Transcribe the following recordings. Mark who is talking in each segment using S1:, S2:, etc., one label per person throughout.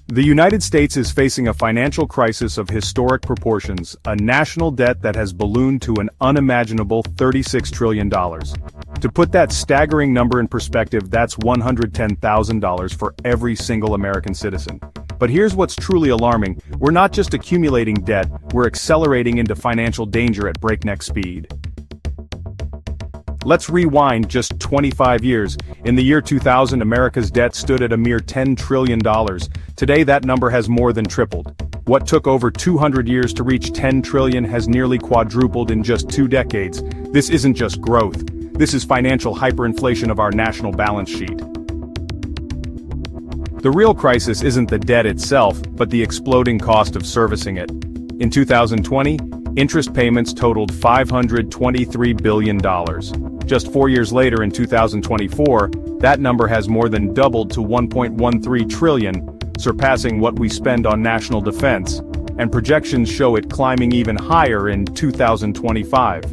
S1: The United States is facing a financial crisis of historic proportions, a national debt that has ballooned to an unimaginable $36 trillion. To put that staggering number in perspective, that's $110,000 for every single American citizen. But here's what's truly alarming: we're not just accumulating debt, we're accelerating into financial danger at breakneck speed. Let's rewind just 25 years. In the year 2000, America's debt stood at a mere $10 trillion. Today that number has more than tripled. What took over 200 years to reach $10 trillion has nearly quadrupled in just 2 decades. This isn't just growth. This is financial hyperinflation of our national balance sheet. The real crisis isn't the debt itself, but the exploding cost of servicing it. In 2020, interest payments totaled $523 billion. Just 4 years later, in 2024, that number has more than doubled to $1.13 trillion, surpassing what we spend on national defense, and projections show it climbing even higher in 2025.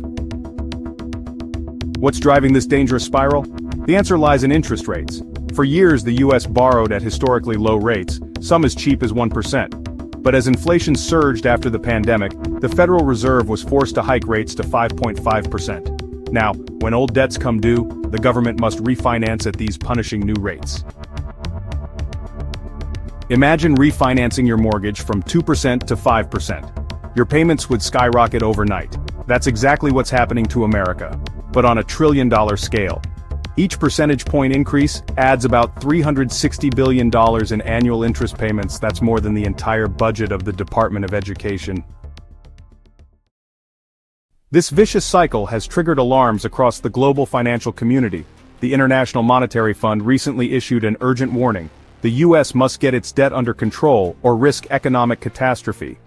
S1: What's driving this dangerous spiral? The answer lies in interest rates. For years, the U.S. borrowed at historically low rates, some as cheap as 1%. But as inflation surged after the pandemic, the Federal Reserve was forced to hike rates to 5.5%. Now, when old debts come due, the government must refinance at these punishing new rates. Imagine refinancing your mortgage from 2% to 5%. Your payments would skyrocket overnight. That's exactly what's happening to America, but on a $1 trillion scale. Each percentage point increase adds about $360 billion in annual interest payments. That's more than the entire budget of the Department of Education. This vicious cycle has triggered alarms across the global financial community. The International Monetary Fund recently issued an urgent warning: the U.S. must get its debt under control or risk economic catastrophe.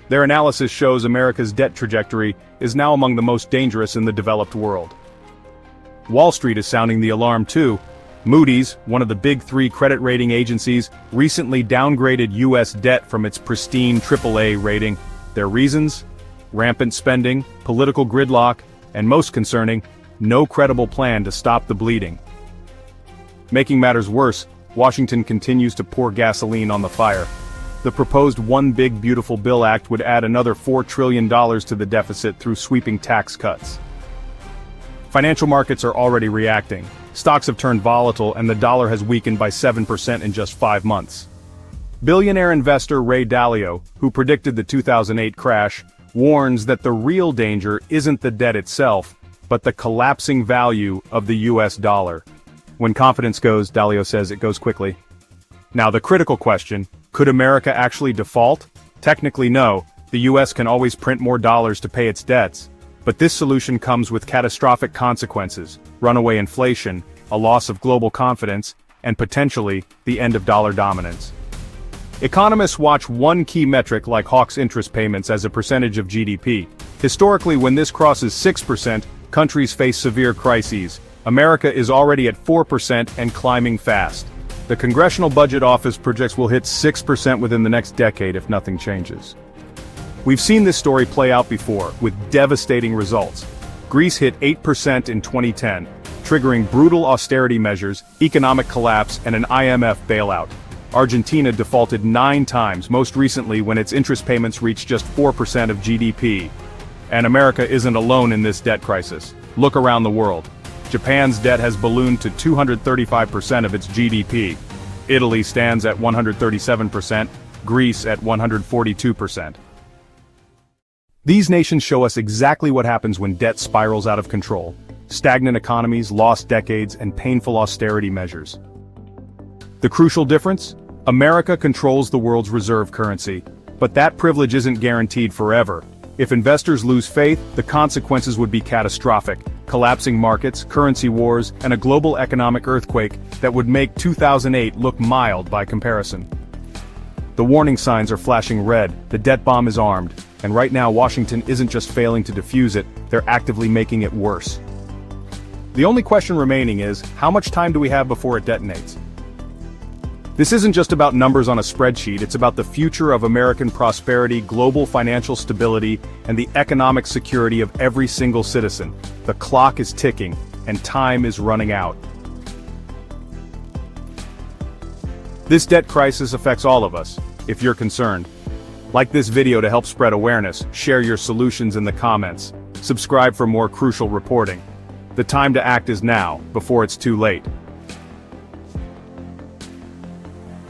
S1: Their analysis shows America's debt trajectory is now among the most dangerous in the developed world. Wall Street is sounding the alarm too. Moody's, one of the big 3 credit rating agencies, recently downgraded U.S. debt from its pristine AAA rating. Their reasons? Rampant spending, political gridlock, and most concerning, no credible plan to stop the bleeding. Making matters worse, Washington continues to pour gasoline on the fire. The proposed One Big Beautiful Bill Act would add another $4 trillion to the deficit through sweeping tax cuts. Financial markets are already reacting. Stocks have turned volatile and the dollar has weakened by 7% in just 5 months. Billionaire investor Ray Dalio, who predicted the 2008 crash, warns that the real danger isn't the debt itself, but the collapsing value of the US dollar. When confidence goes, Dalio says, it goes quickly. Now the critical question: could America actually default? Technically no, the US can always print more dollars to pay its debts. But this solution comes with catastrophic consequences: runaway inflation, a loss of global confidence, and potentially, the end of dollar dominance. Economists watch one key metric like Hawks interest payments as a percentage of GDP. Historically, when this crosses 6%, countries face severe crises. America is already at 4% and climbing fast. The Congressional Budget Office projects we'll hit 6% within the next decade if nothing changes. We've seen this story play out before, with devastating results. Greece hit 8% in 2010, triggering brutal austerity measures, economic collapse, and an IMF bailout. Argentina defaulted 9 times, most recently when its interest payments reached just 4% of GDP. And America isn't alone in this debt crisis. Look around the world. Japan's debt has ballooned to 235% of its GDP. Italy stands at 137%, Greece at 142%. These nations show us exactly what happens when debt spirals out of control: stagnant economies, lost decades, and painful austerity measures. The crucial difference? America controls the world's reserve currency, but that privilege isn't guaranteed forever. If investors lose faith, the consequences would be catastrophic: collapsing markets, currency wars, and a global economic earthquake that would make 2008 look mild by comparison. The warning signs are flashing red, the debt bomb is armed, and right now Washington isn't just failing to defuse it, they're actively making it worse. The only question remaining is, how much time do we have before it detonates? This isn't just about numbers on a spreadsheet, it's about the future of American prosperity, global financial stability, and the economic security of every single citizen. The clock is ticking, and time is running out. This debt crisis affects all of us, if you're concerned. Like this video to help spread awareness, share your solutions in the comments. Subscribe for more crucial reporting. The time to act is now, before it's too late.